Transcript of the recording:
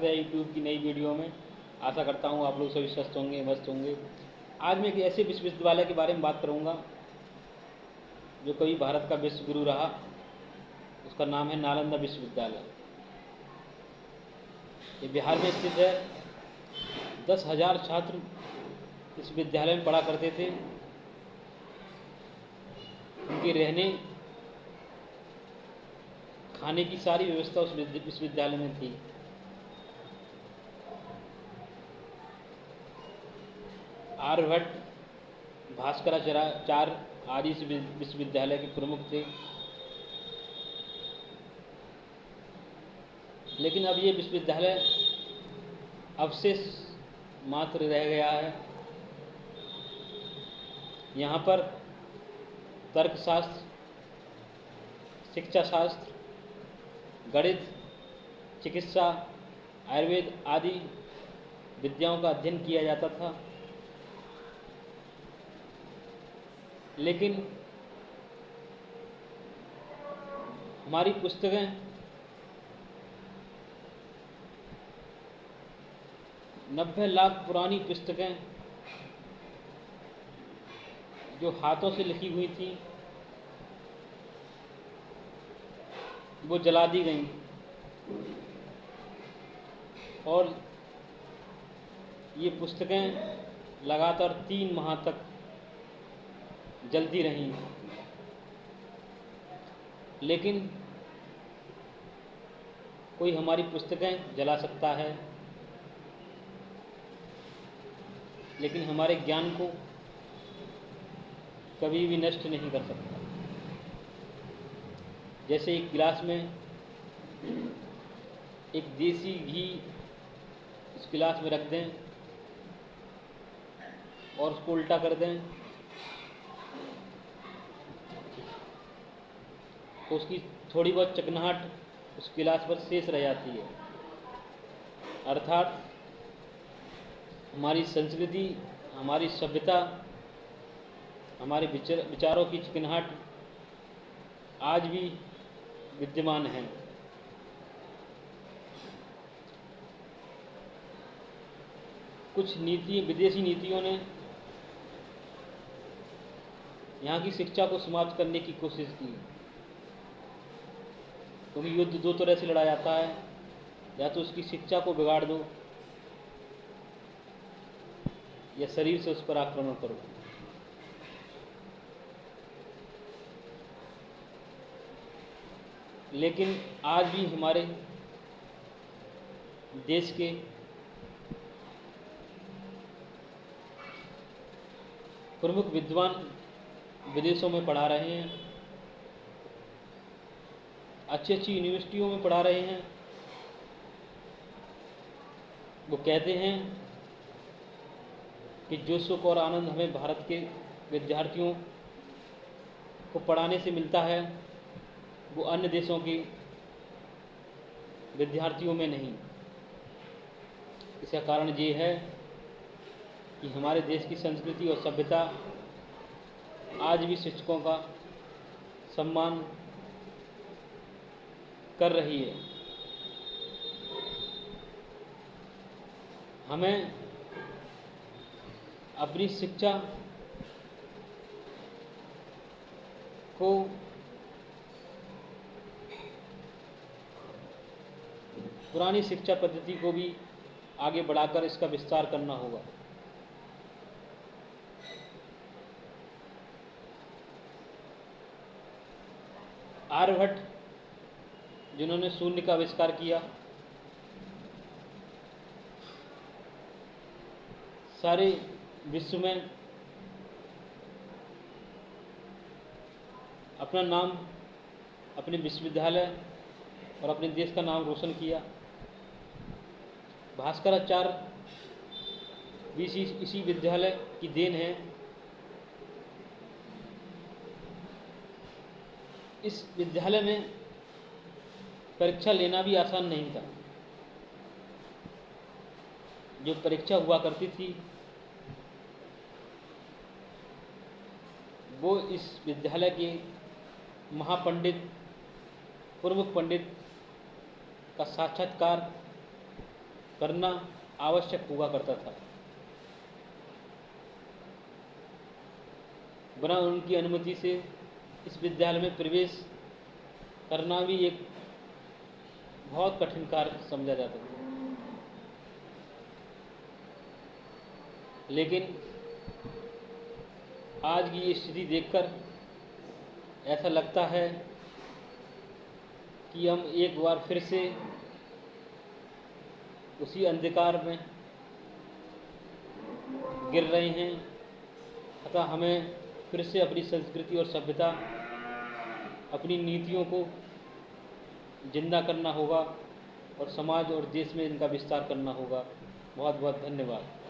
है यूट्यूब की नई वीडियो में। आशा करता हूँ आप लोग सभी स्वस्थ होंगे, मस्त होंगे। आज मैं एक ऐसे विश्वविद्यालय के बारे में बात करूँगा जो कभी भारत का विश्व गुरु रहा। उसका नाम है नालंदा विश्वविद्यालय। ये बिहार में स्थित है। 10,000 छात्र इस विद्यालय में पढ़ा करते थे। उनके रहने खाने की सारी व्यवस्था उस विश्वविद्यालय में थी। आर्यभट्ट, भास्कराचार्य आदि इस विश्वविद्यालय के प्रमुख थे। लेकिन अब ये विश्वविद्यालय अवशेष मात्र रह गया है। यहाँ पर तर्कशास्त्र, शिक्षा शास्त्र, गणित, चिकित्सा, आयुर्वेद आदि विद्याओं का अध्ययन किया जाता था। लेकिन हमारी पुस्तकें 90 लाख पुरानी पुस्तकें जो हाथों से लिखी हुई थी वो जला दी गईं और ये पुस्तकें लगातार 3 माह तक जलती रहीं। लेकिन कोई हमारी पुस्तकें जला सकता है, लेकिन हमारे ज्ञान को कभी भी नष्ट नहीं कर सकता। जैसे एक गिलास में एक देसी घी इस गिलास में रख दें और उसको उल्टा कर दें तो उसकी थोड़ी बहुत चिकनाहट उस गिलास पर शेष रह जाती है। अर्थात हमारी संस्कृति, हमारी सभ्यता, हमारे विचारों की चिकनाहट आज भी विद्यमान है। कुछ विदेशी नीतियों ने यहाँ की शिक्षा को समाप्त करने की कोशिश की, क्योंकि युद्ध 2 तरह से लड़ा जाता है, या तो उसकी शिक्षा को बिगाड़ दो या शरीर से उस पर आक्रमण करो। लेकिन आज भी हमारे देश के प्रमुख विद्वान विदेशों में पढ़ा रहे हैं, अच्छी अच्छी यूनिवर्सिटियों में पढ़ा रहे हैं। वो कहते हैं कि जो सुख और आनंद हमें भारत के विद्यार्थियों को पढ़ाने से मिलता है वो अन्य देशों के विद्यार्थियों में नहीं। इसका कारण ये है कि हमारे देश की संस्कृति और सभ्यता आज भी शिक्षकों का सम्मान कर रही है। हमें अपनी शिक्षा को पुरानी शिक्षा पद्धति को भी आगे बढ़ाकर इसका विस्तार करना होगा। आर्यभट्ट, जिन्होंने शून्य का आविष्कार किया, सारे विश्व में अपना नाम, अपने विश्वविद्यालय और अपने देश का नाम रोशन किया। भास्कराचार्य भी इसी विद्यालय की देन है। इस विद्यालय में परीक्षा लेना भी आसान नहीं था। जो परीक्षा हुआ करती थी वो इस विद्यालय के महापंडित, पूर्व पंडित का साक्षात्कार करना आवश्यक हुआ करता था। बिना उनकी अनुमति से इस विद्यालय में प्रवेश करना भी एक बहुत कठिन कार्य समझा जाता था। लेकिन आज की ये स्थिति देखकर ऐसा लगता है कि हम एक बार फिर से उसी अंधकार में गिर रहे हैं। अतः हमें फिर से अपनी संस्कृति और सभ्यता, अपनी नीतियों को जिंदा करना होगा और समाज और देश में इनका विस्तार करना होगा। बहुत बहुत धन्यवाद।